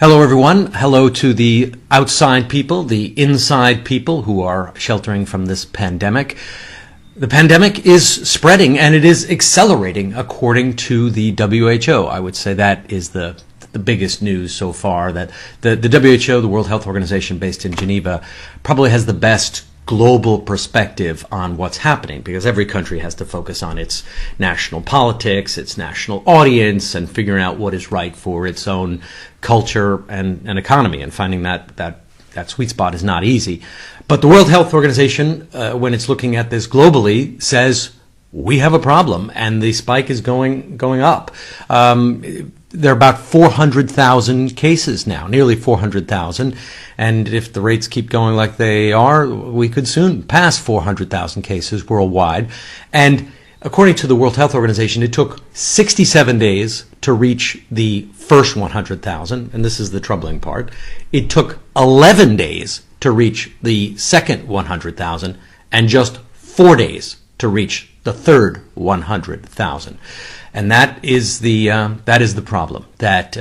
Hello, everyone. Hello to the outside people, the inside people who are sheltering from this pandemic. The pandemic is spreading and it is accelerating according to the WHO. I would say that is the biggest news so far, that the WHO, the World Health Organization based in Geneva, probably has the best global perspective on what's happening, because every country has to focus on its national politics, its national audience, and figuring out what is right for its own culture and economy, and finding that sweet spot is not easy. But the World Health Organization, when it's looking at this globally, says we have a problem, and the spike is going up. There are about 400,000 cases now, nearly 400,000. And if the rates keep going like they are, we could soon pass 400,000 cases worldwide. And according to the World Health Organization, it took 67 days to reach the first 100,000. And this is the troubling part. It took 11 days to reach the second 100,000 and just 4 days to reach the third 100,000. And that is the problem. That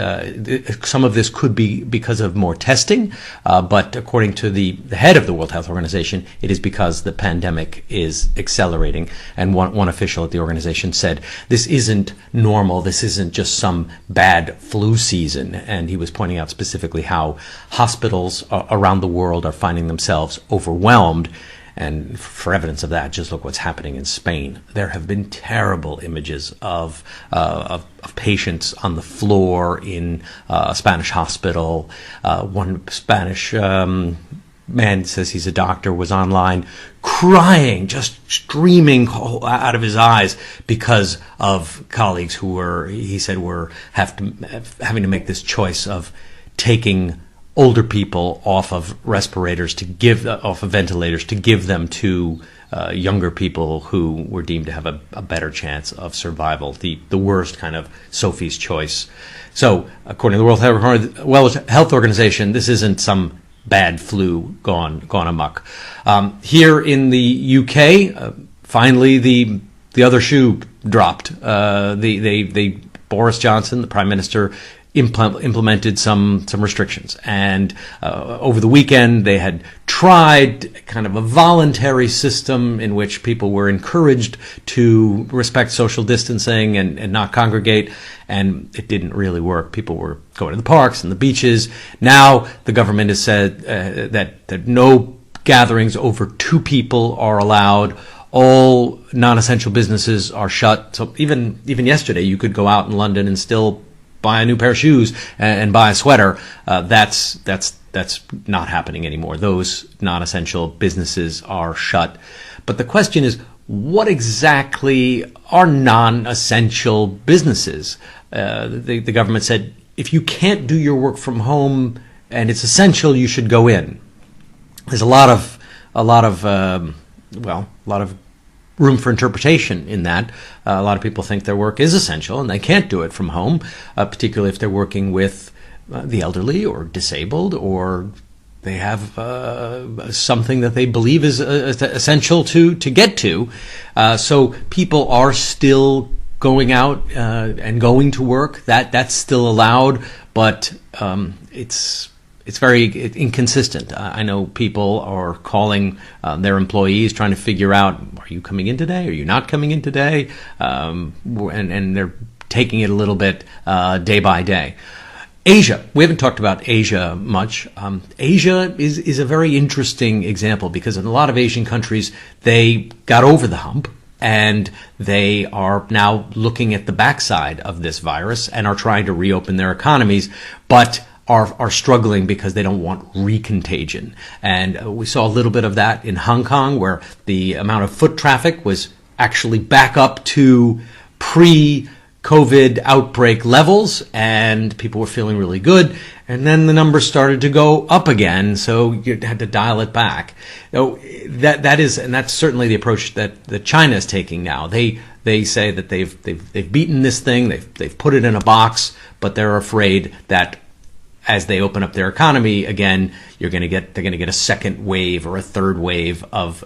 some of this could be because of more testing, but according to the head of the World Health Organization, it is because the pandemic is accelerating. And one official at the organization said, "This isn't normal. This isn't just some bad flu season." And he was pointing out specifically how hospitals around the world are finding themselves overwhelmed. And for evidence of that, just look what's happening in Spain. There have been terrible images of patients on the floor in a Spanish hospital. One Spanish man says he's a doctor, was online crying, just streaming out of his eyes because of colleagues who he said were having to make this choice of taking older people off of ventilators to give them to younger people who were deemed to have a better chance of survival. The worst kind of Sophie's choice. So, according to the World Health Organization, this isn't some bad flu gone amok. Here in the UK, finally the other shoe dropped. Boris Johnson, the Prime Minister, implemented some restrictions, and over the weekend they had tried kind of a voluntary system in which people were encouraged to respect social distancing and not congregate, and it didn't really work. People were going to the parks and the beaches. Now the government has said that no gatherings over 2 people are allowed. All non-essential businesses are shut. So even yesterday you could go out in London and still buy a new pair of shoes and buy a sweater. That's not happening anymore. Those non-essential businesses are shut. But the question is, what exactly are non-essential businesses? The government said, if you can't do your work from home and it's essential, you should go in. There's a lot of room for interpretation in that. A lot of people think their work is essential and they can't do it from home, particularly if they're working with the elderly or disabled, or they have something that they believe is essential to get to. So people are still going out and going to work. That's still allowed, but it's very inconsistent. I know people are calling their employees, trying to figure out, are you coming in today? Are you not coming in today? And they're taking it a little bit day by day. Asia. We haven't talked about Asia much. Asia is a very interesting example, because in a lot of Asian countries, they got over the hump, and they are now looking at the backside of this virus and are trying to reopen their economies, but are struggling because they don't want recontagion. And we saw a little bit of that in Hong Kong, where the amount of foot traffic was actually back up to pre-COVID outbreak levels, and people were feeling really good. And then the numbers started to go up again, so you had to dial it back. That's certainly the approach that China is taking now. They say that they've beaten this thing, they've put it in a box, but they're afraid that as they open up their economy again, they're going to get a second wave or a third wave of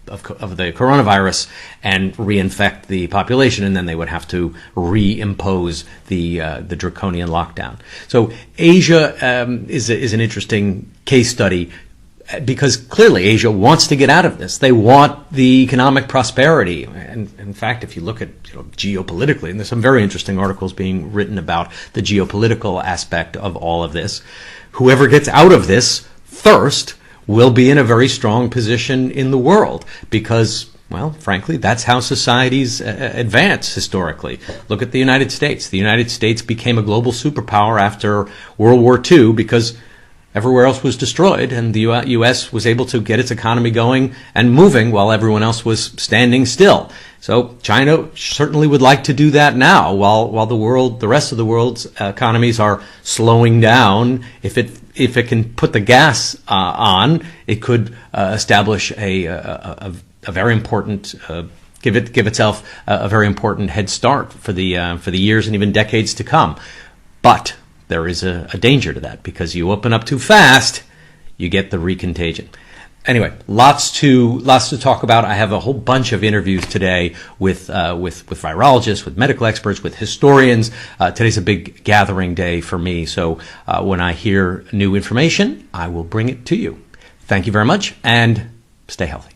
of the coronavirus and reinfect the population, and then they would have to reimpose the draconian lockdown. So Asia is an interesting case study, because clearly Asia wants to get out of this. They want the economic prosperity. And in fact, if you look at geopolitically, and there's some very interesting articles being written about the geopolitical aspect of all of this, whoever gets out of this first will be in a very strong position in the world, because, well, frankly, that's how societies advance historically. Look at the United States. The United States became a global superpower after World War II because everywhere else was destroyed, and the U.S. was able to get its economy going and moving while everyone else was standing still. So China certainly would like to do that now, while the rest of the world's economies are slowing down. If it can put the gas on, it could establish a very important give itself a very important head start for the years and even decades to come. But there is a danger to that, because you open up too fast, you get the recontagion. Anyway, lots to talk about. I have a whole bunch of interviews today with virologists, with medical experts, with historians. Today's a big gathering day for me, so when I hear new information, I will bring it to you. Thank you very much, and stay healthy.